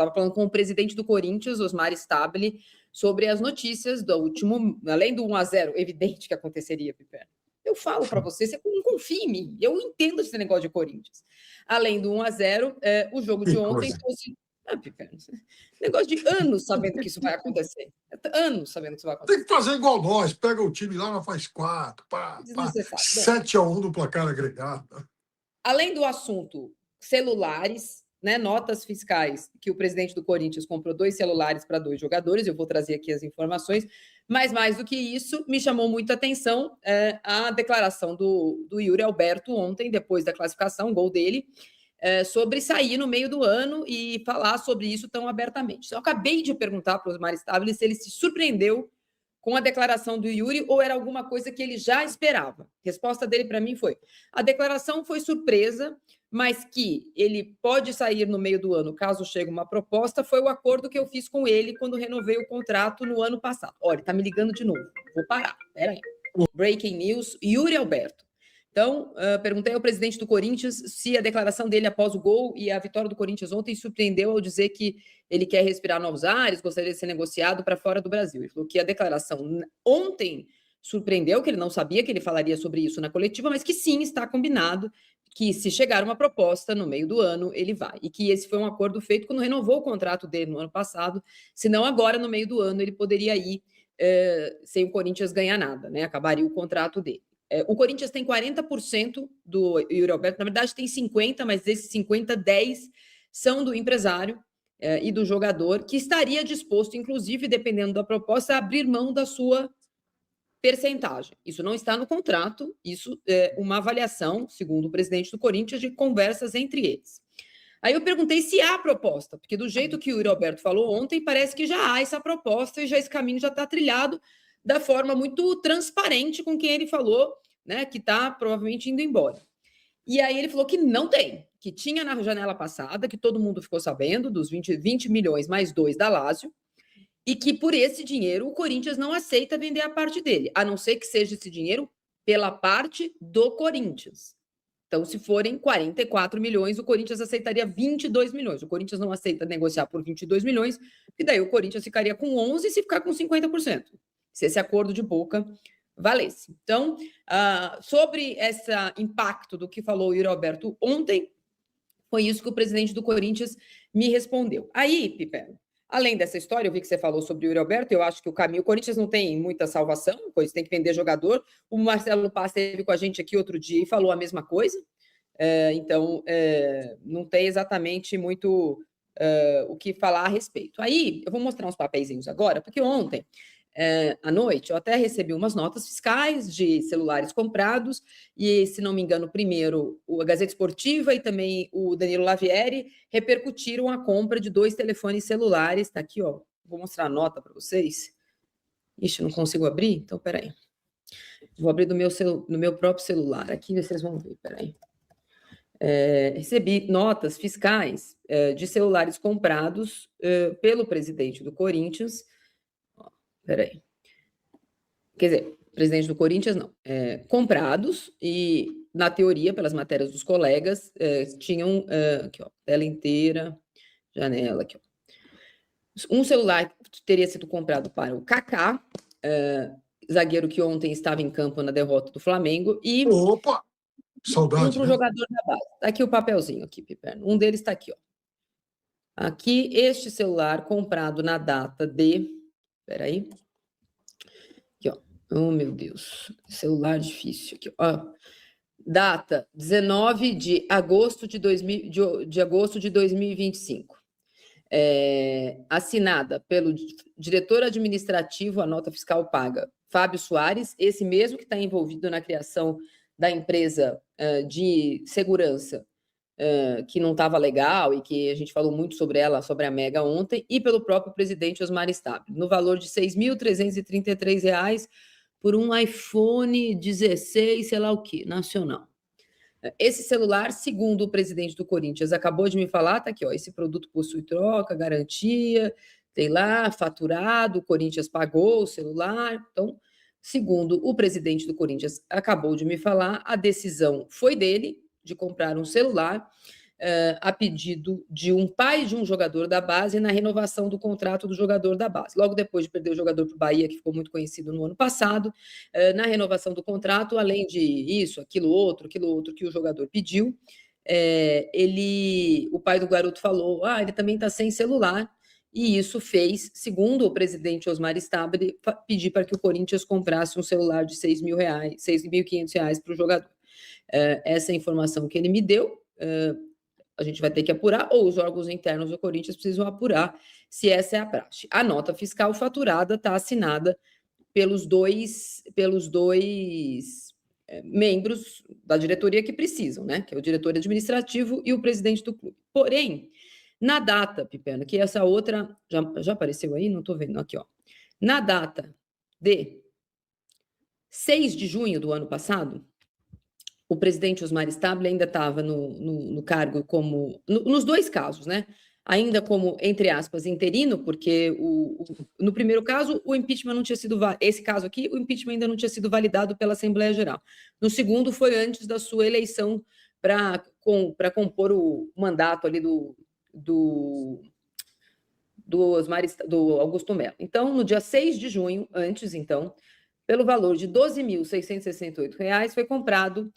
estava falando com o presidente do Corinthians, Osmar Stabile, sobre as notícias do último, além do 1-0, evidente que aconteceria, Piper. Eu falo para você não confia em mim, eu entendo esse negócio de Corinthians. Além do 1-0, o jogo de ontem fosse... Piper, negócio de anos sabendo que isso vai acontecer. Anos sabendo que isso vai acontecer. Tem que fazer igual nós, pega o time lá, faz 4, 7-1 do placar agregado. Além do assunto celulares, né, notas fiscais, que o presidente do Corinthians comprou 2 celulares para 2 jogadores, eu vou trazer aqui as informações, mas mais do que isso, me chamou muita atenção a declaração do Yuri Alberto ontem, depois da classificação, gol dele, sobre sair no meio do ano e falar sobre isso tão abertamente. Eu acabei de perguntar para o Osmar Stabile se ele se surpreendeu com a declaração do Yuri ou era alguma coisa que ele já esperava. A resposta dele para mim foi: a declaração foi surpresa, mas que ele pode sair no meio do ano caso chegue uma proposta, foi o acordo que eu fiz com ele quando renovei o contrato no ano passado. Olha, tá me ligando de novo. Vou parar. Peraí. Breaking news, Yuri Alberto. Então, perguntei ao presidente do Corinthians se a declaração dele após o gol e a vitória do Corinthians ontem surpreendeu ao dizer que ele quer respirar novos ares, gostaria de ser negociado para fora do Brasil. Ele falou que a declaração ontem surpreendeu, que ele não sabia que ele falaria sobre isso na coletiva, mas que sim, está combinado, que se chegar uma proposta no meio do ano, ele vai. E que esse foi um acordo feito quando renovou o contrato dele no ano passado, senão agora, no meio do ano, ele poderia ir sem o Corinthians ganhar nada, né? Acabaria o contrato dele. O Corinthians tem 40% do Yuri Alberto, na verdade tem 50%, mas desses 50%, 10% são do empresário e do jogador, que estaria disposto, inclusive, dependendo da proposta, a abrir mão da sua percentagem. Isso não está no contrato, isso é uma avaliação, segundo o presidente do Corinthians, de conversas entre eles. Aí eu perguntei se há proposta, porque do jeito que o Yuri Alberto falou ontem, parece que já há essa proposta e já esse caminho já está trilhado da forma muito transparente com quem ele falou, né, que está provavelmente indo embora. E aí ele falou que não tem, que tinha na janela passada, que todo mundo ficou sabendo, dos 20 milhões mais 2 da Lazio, e que por esse dinheiro o Corinthians não aceita vender a parte dele, a não ser que seja esse dinheiro pela parte do Corinthians. Então, se forem 44 milhões, o Corinthians aceitaria 22 milhões. O Corinthians não aceita negociar por 22 milhões, e daí o Corinthians ficaria com 11 se ficar com 50%. Se esse acordo de boca valesse. Então, sobre esse impacto do que falou o Yuri Alberto ontem, foi isso que o presidente do Corinthians me respondeu. Aí, Piper, além dessa história, eu vi que você falou sobre o Yuri Alberto, eu acho que o Corinthians não tem muita salvação, pois tem que vender jogador. O Marcelo Paz esteve com a gente aqui outro dia e falou a mesma coisa. Então, não tem exatamente muito o que falar a respeito. Aí, eu vou mostrar uns papeizinhos agora, porque ontem, à noite, eu até recebi umas notas fiscais de celulares comprados, e, se não me engano, primeiro a Gazeta Esportiva e também o Danilo Lavieri repercutiram a compra de 2 telefones celulares. Está aqui, ó. Vou mostrar a nota para vocês. Ixi, não consigo abrir? Então, peraí. Vou abrir no meu próprio celular. Aqui vocês vão ver, peraí. Recebi notas fiscais de celulares comprados pelo presidente do Corinthians. Peraí. Quer dizer, presidente do Corinthians, não. Comprados e, na teoria, pelas matérias dos colegas, tinham, aqui, ó, tela inteira, janela, aqui, ó. Um celular teria sido comprado para o Kaká, zagueiro que ontem estava em campo na derrota do Flamengo, e opa! Saudade, um para o jogador da base. Tá aqui o papelzinho, aqui, Piperno. Um deles está aqui, ó. Aqui, este celular comprado na data de... Peraí. Aqui, ó. Oh, meu Deus. Celular difícil. Aqui, ó. Data 19 de agosto de 2025. Assinada pelo diretor administrativo, a nota fiscal paga, Fábio Soares, esse mesmo que está envolvido na criação da empresa de segurança, que não estava legal e que a gente falou muito sobre ela, sobre a Mega ontem, e pelo próprio presidente Osmar Stabile, no valor de R$ 6.333 por um iPhone 16, sei lá o que, nacional. Esse celular, segundo o presidente do Corinthians, acabou de me falar, tá aqui, ó, esse produto possui troca, garantia, tem lá, faturado, o Corinthians pagou o celular. Então, segundo o presidente do Corinthians acabou de me falar, a decisão foi dele, de comprar um celular, a pedido de um pai de um jogador da base na renovação do contrato do jogador da base. Logo depois de perder o jogador para o Bahia, que ficou muito conhecido no ano passado, na renovação do contrato, além de isso, aquilo outro que o jogador pediu, o pai do garoto falou, ele também está sem celular, e isso fez, segundo o presidente Osmar Stabile, pedir para que o Corinthians comprasse um celular de R$ 6.500 para o jogador. Essa é a informação que ele me deu, a gente vai ter que apurar, ou os órgãos internos do Corinthians precisam apurar se essa é a praxe. A nota fiscal faturada está assinada pelos dois membros da diretoria que precisam, né? Que é o diretor administrativo e o presidente do clube. Porém, na data, Pipena, que essa outra já apareceu aí, não estou vendo aqui, ó. Na data de 6 de junho do ano passado, o presidente Osmar Stabile ainda estava no cargo como... nos dois casos, né? Ainda como, entre aspas, interino, porque no primeiro caso, o impeachment não tinha sido... Esse caso aqui, o impeachment ainda não tinha sido validado pela Assembleia Geral. No segundo, foi antes da sua eleição para compor o mandato ali do Augusto Melo. Então, no dia 6 de junho, antes, então, pelo valor de R$ 12.668, foi comprado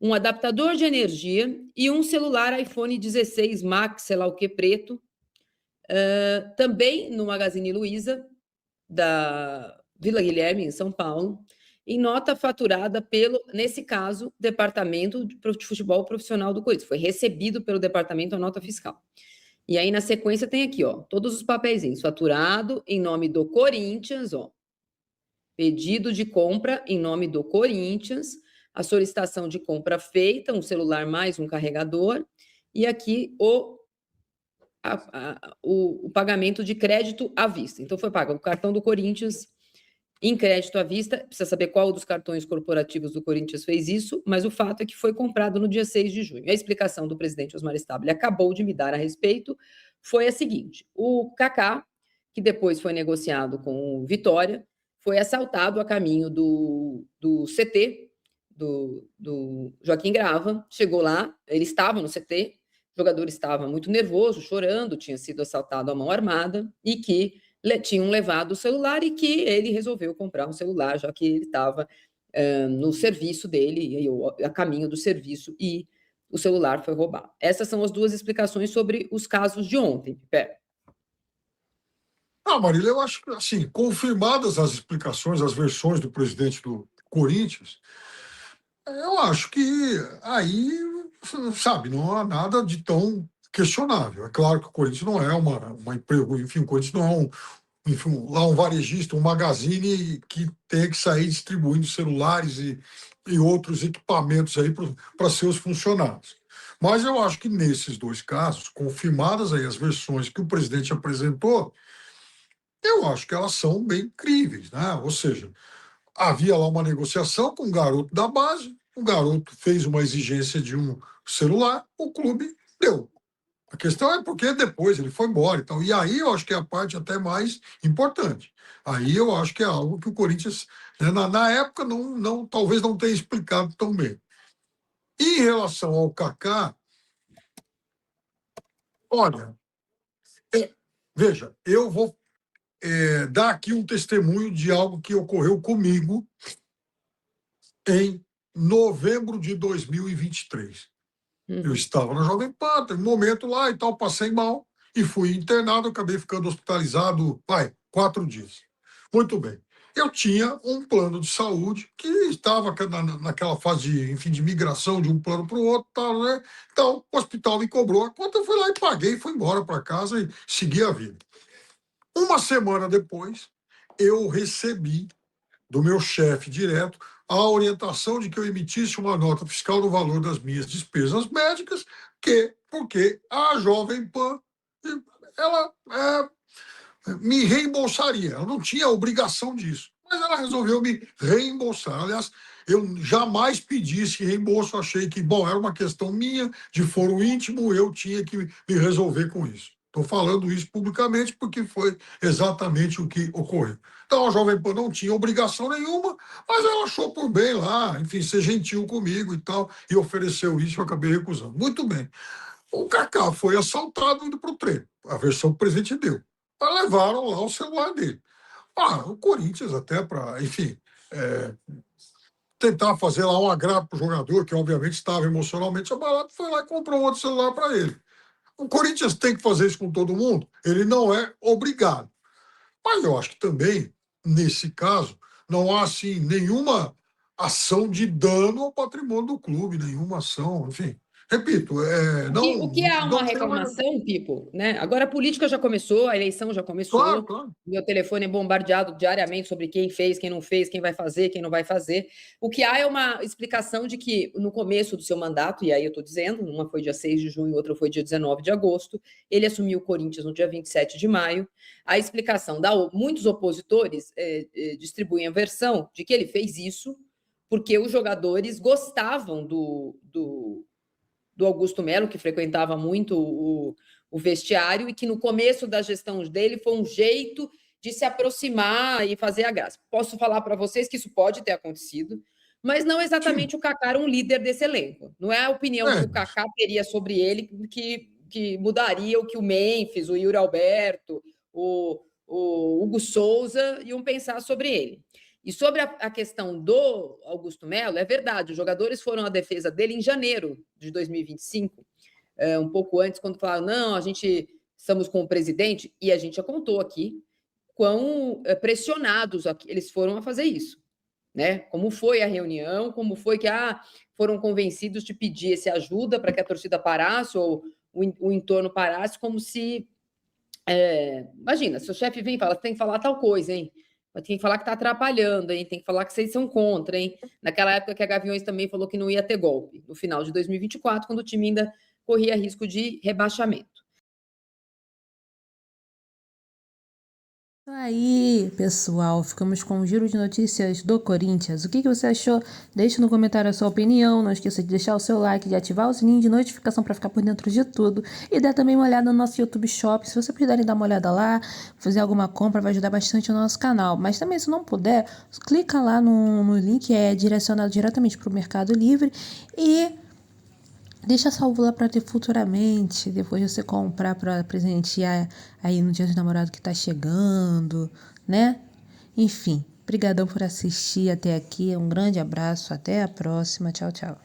um adaptador de energia e um celular iPhone 16 Max, sei lá o que, preto, também no Magazine Luiza, da Vila Guilherme, em São Paulo, em nota faturada pelo, nesse caso, Departamento de Futebol Profissional do Corinthians. Foi recebido pelo departamento a nota fiscal. E aí, na sequência, tem aqui, ó, todos os papeizinhos. Faturado em nome do Corinthians, ó. Pedido de compra em nome do Corinthians, a solicitação de compra feita, um celular mais um carregador, e aqui o pagamento de crédito à vista. Então, foi pago o cartão do Corinthians em crédito à vista, precisa saber qual dos cartões corporativos do Corinthians fez isso, mas o fato é que foi comprado no dia 6 de junho. A explicação do presidente Osmar Stabile acabou de me dar a respeito foi a seguinte: o Kaká, que depois foi negociado com o Vitória, foi assaltado a caminho do CT, do Joaquim Grava, chegou lá, ele estava no CT, o jogador estava muito nervoso, chorando, tinha sido assaltado à mão armada e que tinham levado o celular e que ele resolveu comprar um celular, já que ele estava no serviço dele, a caminho do serviço, e o celular foi roubado. Essas são as duas explicações sobre os casos de ontem, Pé. Marília, eu acho que, assim, confirmadas as explicações, as versões do presidente do Corinthians, eu acho que aí, sabe, não há nada de tão questionável. É claro que o Corinthians não é uma emprego, enfim, o Corinthians não é um varejista, um magazine que tem que sair distribuindo celulares e outros equipamentos aí para seus funcionários. Mas eu acho que nesses dois casos, confirmadas aí as versões que o presidente apresentou, eu acho que elas são bem críveis, né? Ou seja, havia lá uma negociação com um garoto da base, o garoto fez uma exigência de um celular, o clube deu. A questão é porque depois ele foi embora e tal. E aí eu acho que é a parte até mais importante. Aí eu acho que é algo que o Corinthians, né, na época, talvez não tenha explicado tão bem. Em relação ao Kaká, olha, veja, eu vou dar aqui um testemunho de algo que ocorreu comigo em novembro de 2023. Eu estava na Jovem Pan, teve um momento lá e tal, passei mal e fui internado, acabei ficando hospitalizado, 4 dias. Muito bem. Eu tinha um plano de saúde que estava naquela fase de migração de um plano para o outro, tal, né? Então, o hospital me cobrou a conta, eu fui lá e paguei, fui embora para casa e segui a vida. Uma semana depois, eu recebi do meu chefe direto a orientação de que eu emitisse uma nota fiscal no valor das minhas despesas médicas, porque a Jovem Pan ela me reembolsaria. Ela não tinha obrigação disso, mas ela resolveu me reembolsar. Aliás, eu jamais pedi esse reembolso, achei que, era uma questão minha, de foro íntimo, eu tinha que me resolver com isso. Estou falando isso publicamente porque foi exatamente o que ocorreu. Então, a Jovem Pan não tinha obrigação nenhuma, mas ela achou por bem lá, enfim, ser gentil comigo e tal, e ofereceu isso, eu acabei recusando. Muito bem. O Kaká foi assaltado indo para o treino, a versão que o presidente deu. Mas levaram lá o celular dele. O Corinthians até para, enfim, é, tentar fazer lá um agrado para o jogador, que obviamente estava emocionalmente abalado, foi lá e comprou outro celular para ele. O Corinthians tem que fazer isso com todo mundo? Ele não é obrigado. Mas eu acho que também, nesse caso, não há assim, nenhuma ação de dano ao patrimônio do clube, nenhuma ação, enfim. Repito, O que há uma não tem uma. reclamação, Pipo, né? Agora a política já começou, a eleição já Claro, começou. claro. Meu telefone é bombardeado diariamente sobre quem fez, quem não fez, quem vai fazer, quem não vai fazer. O que há é uma explicação de que no começo do seu mandato, e aí eu estou dizendo, uma foi dia 6 de junho, outra foi dia 19 de agosto, ele assumiu o Corinthians no dia 27 de maio. A explicação muitos opositores distribuem a versão de que ele fez isso porque os jogadores gostavam do Augusto Melo, que frequentava muito o vestiário, e que no começo da gestão dele foi um jeito de se aproximar e fazer a graça. Posso falar para vocês que isso pode ter acontecido, mas não exatamente Sim. o Kaká era um líder desse elenco. Não é a opinião que É, o Kaká teria sobre ele que mudaria o que o Memphis, o Yuri Alberto, o Hugo Souza iam pensar sobre ele. E sobre a questão do Augusto Melo, é verdade, os jogadores foram à defesa dele em janeiro de 2025, um pouco antes, quando falaram, não, a gente estamos com o presidente, e a gente já contou aqui quão pressionados eles foram a fazer isso, né? Como foi a reunião, como foi que foram convencidos de pedir essa ajuda para que a torcida parasse ou o entorno parasse, como se imagina, seu chefe vem e fala, tem que falar tal coisa, hein? Tem que falar que está atrapalhando, hein? Tem que falar que vocês são contra, hein? Naquela época que a Gaviões também falou que não ia ter golpe, no final de 2024, quando o time ainda corria risco de rebaixamento. Aí, pessoal, ficamos com um giro de notícias do Corinthians. O que você achou? Deixe no comentário a sua opinião. Não esqueça de deixar o seu like, de ativar o sininho de notificação para ficar por dentro de tudo. E dá também uma olhada no nosso YouTube Shop. Se vocês puderem dar uma olhada lá, fazer alguma compra, vai ajudar bastante o nosso canal. Mas também, se não puder, clica lá no link, é direcionado diretamente para o Mercado Livre. E deixa salvo lá para ter futuramente, depois você comprar para presentear aí no Dia dos Namorados que tá chegando, né? Enfim, brigadão por assistir até aqui, um grande abraço, até a próxima, tchau, tchau.